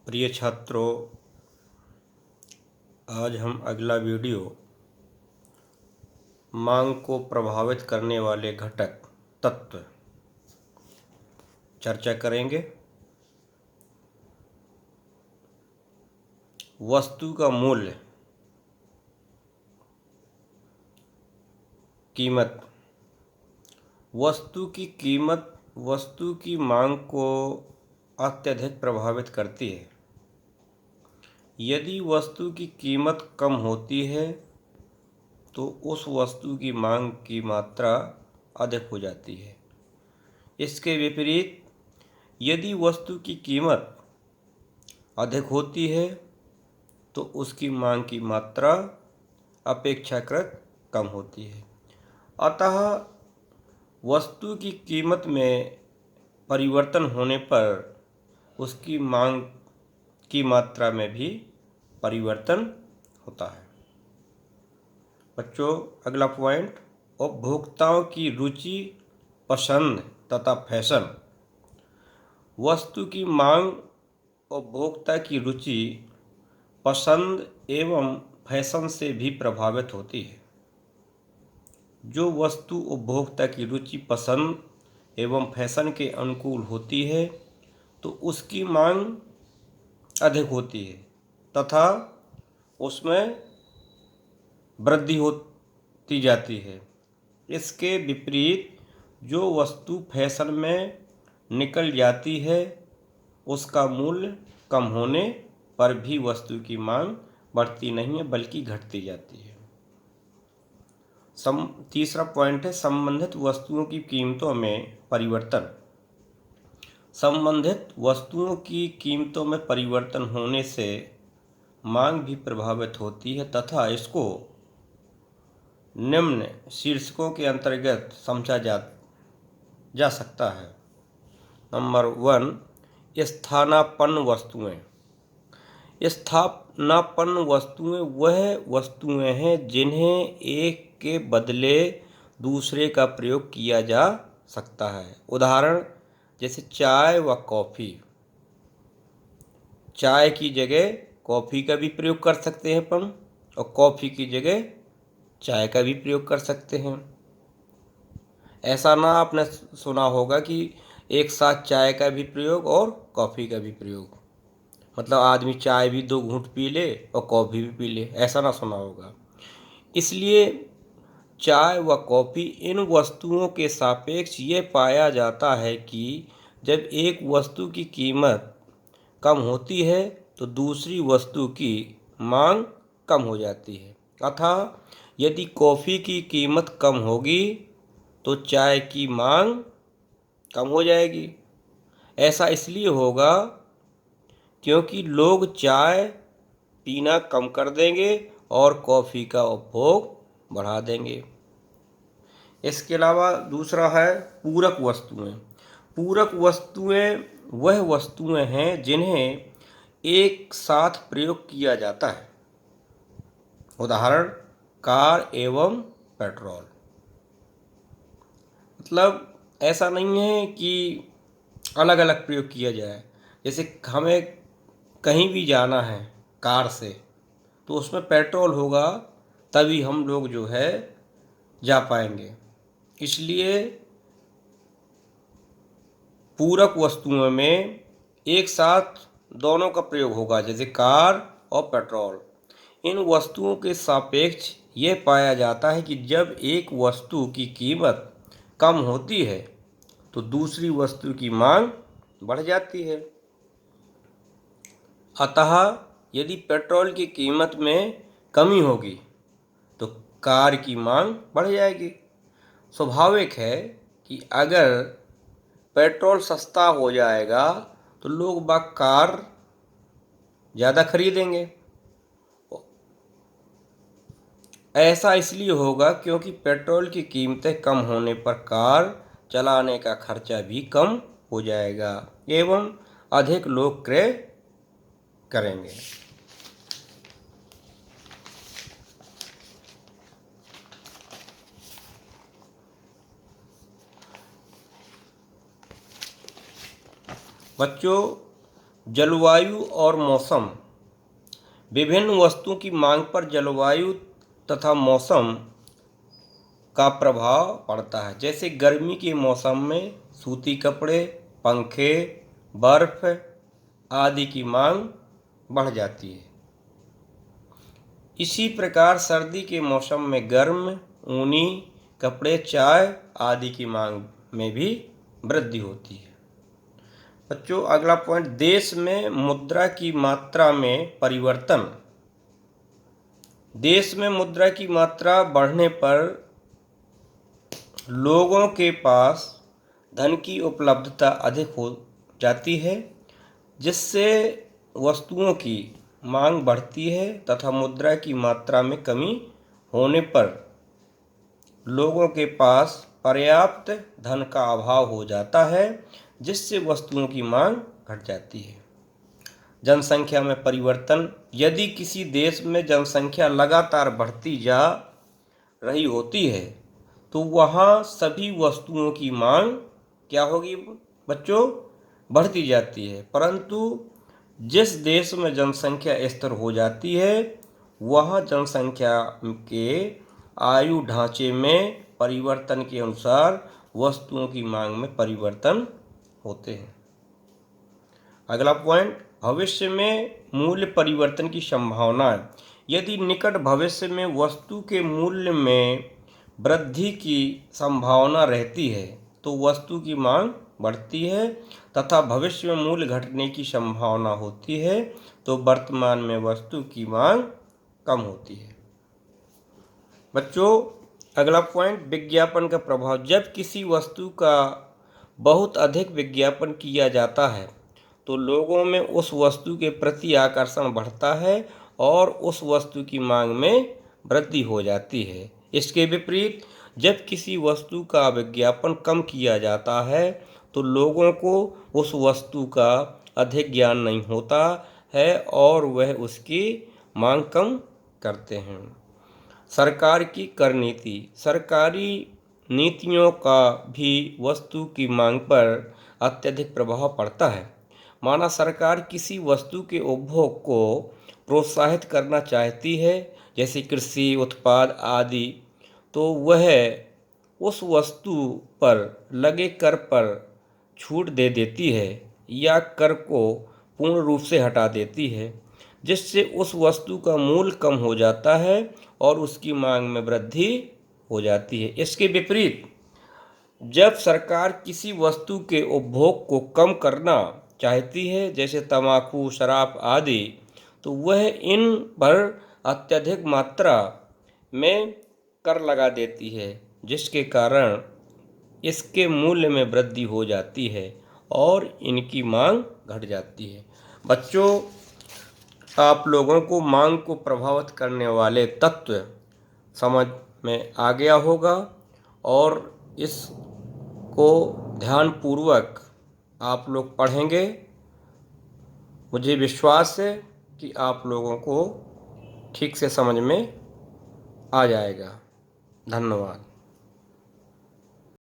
प्रिय छात्रों, आज हम अगला वीडियो मांग को प्रभावित करने वाले घटक तत्व चर्चा करेंगे। वस्तु का मूल्य, कीमत। वस्तु की कीमत वस्तु की मांग को अत्यधिक प्रभावित करती है। यदि वस्तु की कीमत कम होती है तो उस वस्तु की मांग की मात्रा अधिक हो जाती है। इसके विपरीत यदि वस्तु की कीमत अधिक होती है तो उसकी मांग की मात्रा अपेक्षाकृत कम होती है। अतः वस्तु की कीमत में परिवर्तन होने पर उसकी मांग की मात्रा में भी परिवर्तन होता है। बच्चों, अगला पॉइंट, उपभोक्ताओं की रुचि, पसंद तथा फैशन। वस्तु की मांग उपभोक्ता की रुचि, पसंद एवं फैशन से भी प्रभावित होती है। जो वस्तु उपभोक्ता की रुचि, पसंद एवं फैशन के अनुकूल होती है तो उसकी मांग अधिक होती है तथा उसमें वृद्धि होती जाती है। इसके विपरीत जो वस्तु फैशन में निकल जाती है उसका मूल्य कम होने पर भी वस्तु की मांग बढ़ती नहीं है बल्कि घटती जाती है। तीसरा पॉइंट है संबंधित वस्तुओं की कीमतों में परिवर्तन। संबंधित वस्तुओं की कीमतों में परिवर्तन होने से मांग भी प्रभावित होती है तथा इसको निम्न शीर्षकों के अंतर्गत समझा जा सकता है। नंबर 1, स्थानापन्न वस्तुएं। स्थानापन्न वस्तुएं वह वस्तुएं हैं जिन्हें एक के बदले दूसरे का प्रयोग किया जा सकता है। उदाहरण जैसे चाय व कॉफ़ी। चाय की जगह कॉफ़ी का भी प्रयोग कर सकते हैं अपन, और कॉफ़ी की जगह चाय का भी प्रयोग कर सकते हैं। ऐसा ना आपने सुना होगा कि एक साथ चाय का भी प्रयोग और कॉफ़ी का भी प्रयोग, मतलब आदमी चाय भी 2 घूंट पी ले और कॉफ़ी भी पी ले, ऐसा ना सुना होगा। इसलिए चाय व कॉफ़ी इन वस्तुओं के सापेक्ष ये पाया जाता है कि जब एक वस्तु की कीमत कम होती है तो दूसरी वस्तु की मांग कम हो जाती है। अतः यदि कॉफ़ी की कीमत कम होगी तो चाय की मांग कम हो जाएगी। ऐसा इसलिए होगा क्योंकि लोग चाय पीना कम कर देंगे और कॉफ़ी का उपभोग बढ़ा देंगे। इसके अलावा दूसरा है पूरक वस्तुएं। पूरक वस्तुएं वह वस्तुएं हैं जिन्हें एक साथ प्रयोग किया जाता है। उदाहरण कार एवं पेट्रोल। मतलब ऐसा नहीं है कि अलग अलग प्रयोग किया जाए। जैसे हमें कहीं भी जाना है कार से तो उसमें पेट्रोल होगा तभी हम लोग जो है जा पाएंगे। इसलिए पूरक वस्तुओं में एक साथ दोनों का प्रयोग होगा, जैसे कार और पेट्रोल। इन वस्तुओं के सापेक्ष यह पाया जाता है कि जब एक वस्तु की कीमत कम होती है तो दूसरी वस्तु की मांग बढ़ जाती है। अतः यदि पेट्रोल की कीमत में कमी होगी तो कार की मांग बढ़ जाएगी। स्वाभाविक है कि अगर पेट्रोल सस्ता हो जाएगा तो लोग कार ज़्यादा खरीदेंगे। ऐसा इसलिए होगा क्योंकि पेट्रोल की कीमतें कम होने पर कार चलाने का खर्चा भी कम हो जाएगा एवं अधिक लोग क्रय करेंगे। बच्चों, जलवायु और मौसम। विभिन्न वस्तुओं की मांग पर जलवायु तथा मौसम का प्रभाव पड़ता है। जैसे गर्मी के मौसम में सूती कपड़े, पंखे, बर्फ आदि की मांग बढ़ जाती है। इसी प्रकार सर्दी के मौसम में गर्म ऊनी कपड़े, चाय आदि की मांग में भी वृद्धि होती है। बच्चों, अगला पॉइंट, देश में मुद्रा की मात्रा में परिवर्तन। देश में मुद्रा की मात्रा बढ़ने पर लोगों के पास धन की उपलब्धता अधिक हो जाती है, जिससे वस्तुओं की मांग बढ़ती है तथा मुद्रा की मात्रा में कमी होने पर लोगों के पास पर्याप्त धन का अभाव हो जाता है, जिससे वस्तुओं की मांग घट जाती है। जनसंख्या में परिवर्तन। यदि किसी देश में जनसंख्या लगातार बढ़ती जा रही होती है तो वहाँ सभी वस्तुओं की मांग क्या होगी बच्चों? बढ़ती जाती है। परंतु जिस देश में जनसंख्या स्थिर हो जाती है वहाँ जनसंख्या के आयु ढांचे में परिवर्तन के अनुसार वस्तुओं की मांग में परिवर्तन होते हैं। अगला पॉइंट, भविष्य में मूल्य परिवर्तन की संभावना। यदि निकट भविष्य में वस्तु के मूल्य में वृद्धि की संभावना रहती है तो वस्तु की मांग बढ़ती है तथा भविष्य में मूल्य घटने की संभावना होती है तो वर्तमान में वस्तु की मांग कम होती है। बच्चों, अगला पॉइंट, विज्ञापन का प्रभाव। जब किसी वस्तु का बहुत अधिक विज्ञापन किया जाता है तो लोगों में उस वस्तु के प्रति आकर्षण बढ़ता है और उस वस्तु की मांग में वृद्धि हो जाती है। इसके विपरीत जब किसी वस्तु का विज्ञापन कम किया जाता है तो लोगों को उस वस्तु का अधिक ज्ञान नहीं होता है और वह उसकी मांग कम करते हैं। सरकार की कर नीति। सरकारी नीतियों का भी वस्तु की मांग पर अत्यधिक प्रभाव पड़ता है। माना सरकार किसी वस्तु के उपभोग को प्रोत्साहित करना चाहती है, जैसे कृषि उत्पाद आदि, तो वह उस वस्तु पर लगे कर पर छूट दे देती है या कर को पूर्ण रूप से हटा देती है, जिससे उस वस्तु का मूल्य कम हो जाता है और उसकी मांग में वृद्धि हो जाती है। इसके विपरीत जब सरकार किसी वस्तु के उपभोग को कम करना चाहती है, जैसे तंबाकू, शराब आदि, तो वह इन पर अत्यधिक मात्रा में कर लगा देती है, जिसके कारण इसके मूल्य में वृद्धि हो जाती है और इनकी मांग घट जाती है। बच्चों, आप लोगों को मांग को प्रभावित करने वाले तत्व समझ में आ गया होगा और इसको ध्यानपूर्वक आप लोग पढ़ेंगे। मुझे विश्वास है कि आप लोगों को ठीक से समझ में आ जाएगा। धन्यवाद।